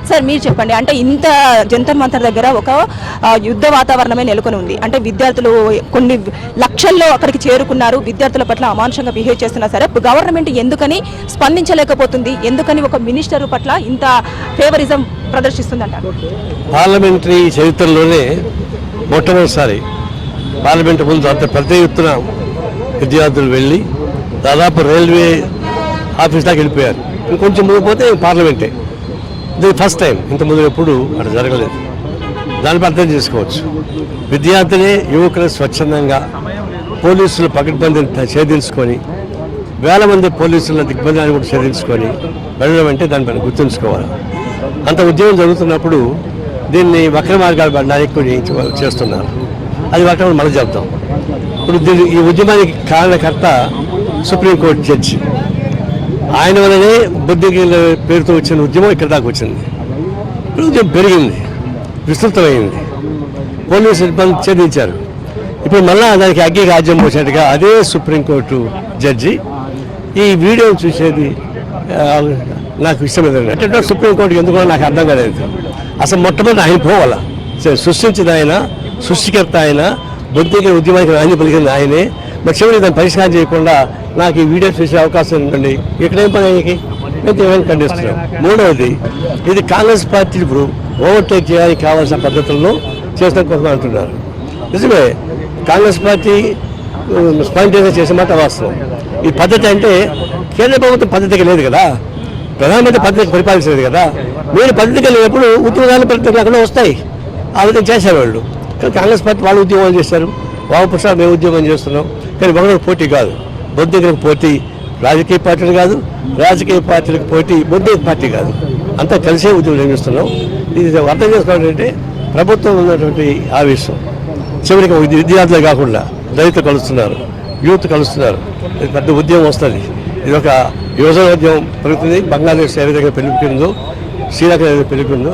Sir మీరు చెప్పండి, అంటే ఇంత జంతర్ మంతర్ దగ్గర ఒక యుద్ధ వాతావరణమే నెలకొని ఉంది. అంటే విద్యార్థులు కొన్ని లక్షల్లో అక్కడికి చేరుకున్నారు, విద్యార్థుల పట్ల అమానుషంగా బిహేవ్ చేస్తున్నా సరే గవర్నమెంట్ ఎందుకని స్పందించలేకపోతుంది, ఎందుకని ఒక మినిస్టర్ పట్ల ఇంత ఫేవరిజం ప్రదర్శిస్తుందంట? పార్లమెంటరీ చరిత్రలోనే మొట్టమొదటిసారి పార్లమెంటు ముందు అంత పెద్ద ఎత్తున విద్యార్థులు వెళ్ళి దాదాపు రైల్వే ఆఫీస్ దాకా వెళ్ళిపోయారు. ఇంకొంచెం ముందు పోతే పార్లమెంటే. ఇది ఫస్ట్ టైం, ఇంతకుముందు ఎప్పుడు అక్కడ జరగలేదు. దానిపై అర్థం చేసుకోవచ్చు. విద్యార్థులే యువకులు స్వచ్ఛందంగా పోలీసులు పకడ్బందీని ఛేదించుకొని వేల మంది పోలీసుల దిగ్బంధాన్ని కూడా ఛేదించుకొని వెళ్ళడం అంటే దానిపైన గుర్తుంచుకోవాలి. అంత ఉద్యమం జరుగుతున్నప్పుడు దీన్ని వక్ర మార్గాల నాయకుడిని చేస్తున్నారు. అది వక్రం మనం చెప్తాం. ఇప్పుడు ఈ ఉద్యమానికి కారణకర్త సుప్రీంకోర్టు జడ్జి. ఆయన వల్లనే బుద్ధిగీల పేరుతో వచ్చిన ఉద్యమం ఇక్కడ దాకా వచ్చింది. ఇప్పుడు ఉద్యమం పెరిగింది, విస్తృతమైంది, పోలీసు సిబ్బంది ఛేదించారు. ఇప్పుడు మళ్ళా దానికి అగ్గి రాజ్యం పోసినట్టుగా అదే సుప్రీంకోర్టు జడ్జి ఈ వీడియోని చూసేది నాకు ఇష్టం లేదండి. అంటే సుప్రీంకోర్టుకి ఎందుకో నాకు అర్థం కాలేదు. అసలు మొట్టమొదటి ఆయన పోవాలా, సృష్టించిన ఆయన, సృష్టికర్త ఆయన, బుద్ధికి ఉద్యమానికి ఆయన పలికింది ఆయనే. మరి చివరికి దాన్ని పరిష్కారం చేయకుండా నాకు ఈ వీడియో చూసే అవకాశం ఉందండి. ఇక్కడేం పని ఆయనకి మేము ఏమైనా ఖండిస్తున్నాం. మూడవది, ఇది కాంగ్రెస్ పార్టీ ఇప్పుడు ఓవర్టేక్ చేయడానికి కావాల్సిన పద్ధతులను చేసిన కోసం అంటున్నారు. నిజమే, కాంగ్రెస్ పార్టీ స్పాంటేనియస్ చేసే మాట వాస్తవం. ఈ పద్ధతి అంటే కేంద్ర ప్రభుత్వం పద్ధతికి లేదు కదా, ప్రధానమంత్రి పద్ధతికి పరిపాలించలేదు కదా. మీరు పద్ధతికి వెళ్ళినప్పుడు ఉద్యోగాలు పద్ధతులు అక్కడ వస్తాయి. ఆ విధంగా చేసేవాళ్ళు. కానీ కాంగ్రెస్ పార్టీ వాళ్ళు ఉద్యోగాలు చేశారు, వామపక్షాలు మేము ఉద్యోగం చేస్తున్నాం. కానీ ఒకరికి పోటీ కాదు, బొద్దింకలకు పోటీ రాజకీయ పార్టీలు కాదు, రాజకీయ పార్టీలకు పోటీ బొద్దింక పార్టీ కాదు. అంతా కలిసే ఉద్యోగం నిర్మిస్తున్నాం. ఇది అర్థం చేసుకోవాలంటే ప్రభుత్వం ఉన్నటువంటి ఆవేశం చివరికి విద్యార్థులే కాకుండా రైతులు కలుస్తున్నారు, యూత్ కలుస్తున్నారు. ఇది పెద్ద ఉద్యమం వస్తుంది. ఇది ఒక యువజన ఉద్యమం పెరుగుతుంది. బంగ్లాదేశ్ ఏ విధంగా పెరుగుతుందో, శ్రీలంక ఏ విధంగా పెరుగుతుందో